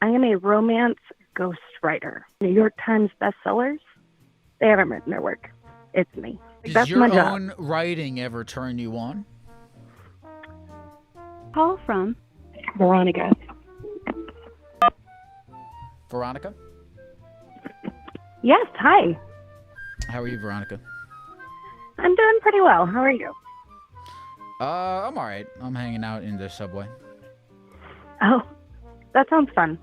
I am a romance ghostwriter. New York Times bestsellers. They haven't written their work. It's me. Does That's your my job. own writing ever turn you on? Call from Veronica. Veronica? Yes, hi. How are you, Veronica? I'm doing pretty well. How are you? I'm alright. I'm hanging out in the subway. Oh, that sounds fun.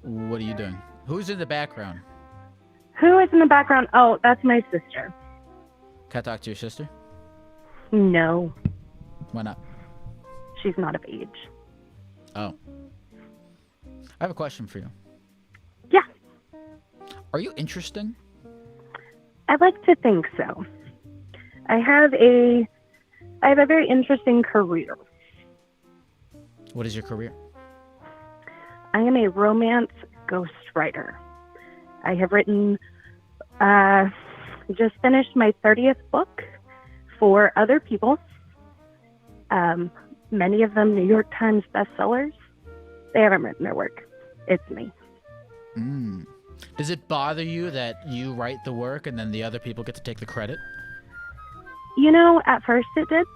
What are you doing? Who's in the background? Who is in the background? Oh, that's my sister. Can I talk to your sister? No, Why not? she's not of age. Oh. I have a question for you. Yeah, Are you interesting? I'd like to think so. I have a very interesting career. What is your career? I am a romance ghostwriter. I have written, just finished my 30th book for other people. Many of them New York Times bestsellers. They haven't written their work. It's me. Does it bother you that you write the work and then the other people get to take the credit? You know, at first it did.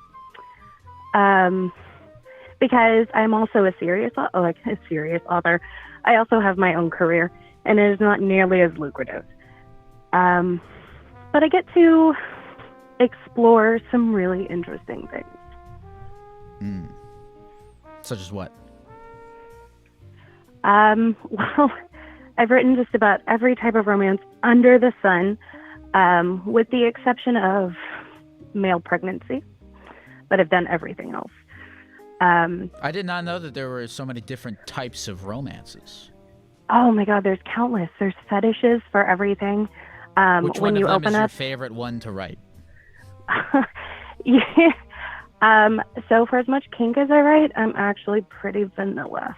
Because I'm also a serious author. I also have my own career, and it is not nearly as lucrative. But I get to explore some really interesting things. Such as what? Well, I've written just about every type of romance under the sun, with the exception of male pregnancy, but I've done everything else. I did not know that there were so many different types of romances. Oh my God, there's countless. There's fetishes for everything. Which when one you of them open is your up, favorite one to write? yeah. So for as much kink as I write, I'm actually pretty vanilla.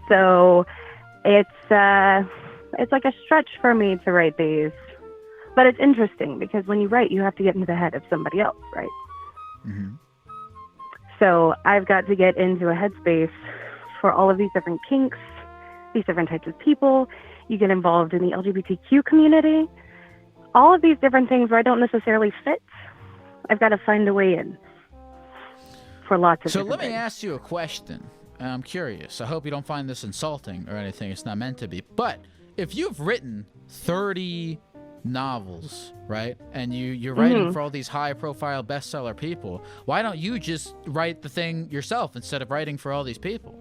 So it's like a stretch for me to write these, but it's interesting because when you write, you have to get into the head of somebody else, right? Mm-hmm. So I've got to get into a headspace for all of these different kinks, these different types of people. You get involved in the LGBTQ community. All of these different things where I don't necessarily fit, I've got to find a way in for lots of So different let me things. ask you a question. I'm curious. I hope you don't find this insulting or anything. It's not meant to be. But if you've written 30 novels, right, and you're writing for all these high-profile bestseller people, why don't you just write the thing yourself instead of writing for all these people?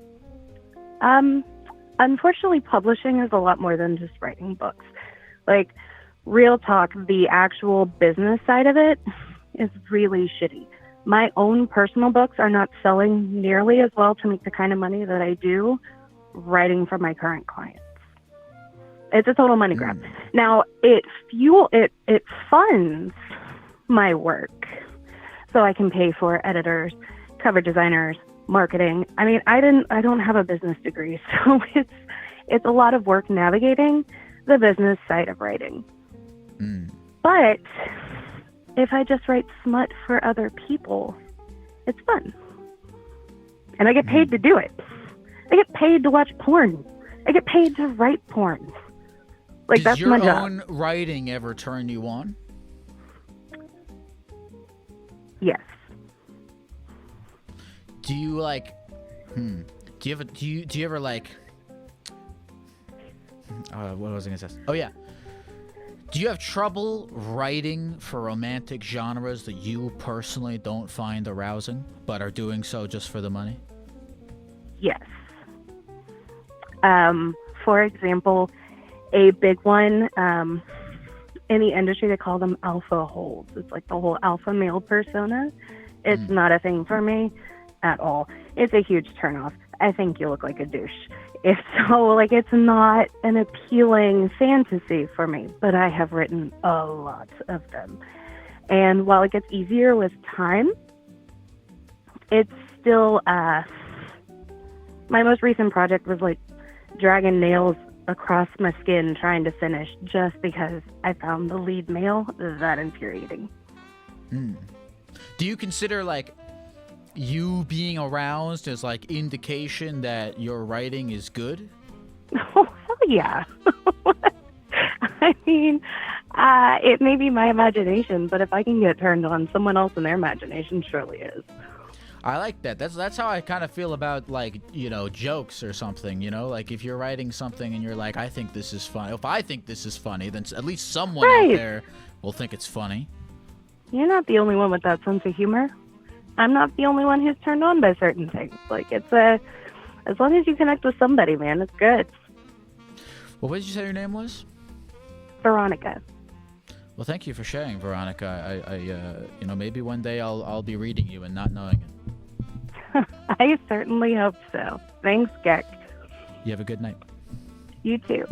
Unfortunately, publishing is a lot more than just writing books. Like, real talk, the actual business side of it is really shitty. My own personal books are not selling nearly as well to make the kind of money that I do writing for my current clients. It's a total money grab. Now, it funds my work, so I can pay for editors, cover designers, marketing. I mean, I don't have a business degree, so it's a lot of work navigating the business side of writing. But if I just write smut for other people, it's fun, and I get paid to do it. I get paid to watch porn. I get paid to write porn. Like, that's my job. Does your own writing ever turn you on? Yes. Do you like? Do you ever like? What was I gonna say? Oh yeah. Do you have trouble writing for romantic genres that you personally don't find arousing, but are doing so just for the money? Yes. For example, a big one in the industry, they call them alpha holes. It's like the whole alpha male persona. It's not a thing for me at all. It's a huge turnoff. I think you look like a douche. If so, like, it's not an appealing fantasy for me, but I have written a lot of them. And while it gets easier with time, it's still, my most recent project was like dragging nails across my skin trying to finish just because I found the lead male that infuriating. Do you consider, like, you being aroused is like indication that your writing is good? Oh, hell yeah. I mean, it may be my imagination, but if I can get turned on, someone else in their imagination surely is. I like that. That's how I kind of feel about, like, you know, jokes or something, you know? Like, if you're writing something and you're like, I think this is funny. If I think this is funny, then at least someone out there will think it's funny. You're not the only one with that sense of humor. I'm not the only one who's turned on by certain things. Like, as long as you connect with somebody, man, it's good. Well, what did you say your name was? Veronica. Well, thank you for sharing, Veronica. I you know, maybe one day I'll be reading you and not knowing it. I certainly hope so. Thanks, Geck. You have a good night. You too.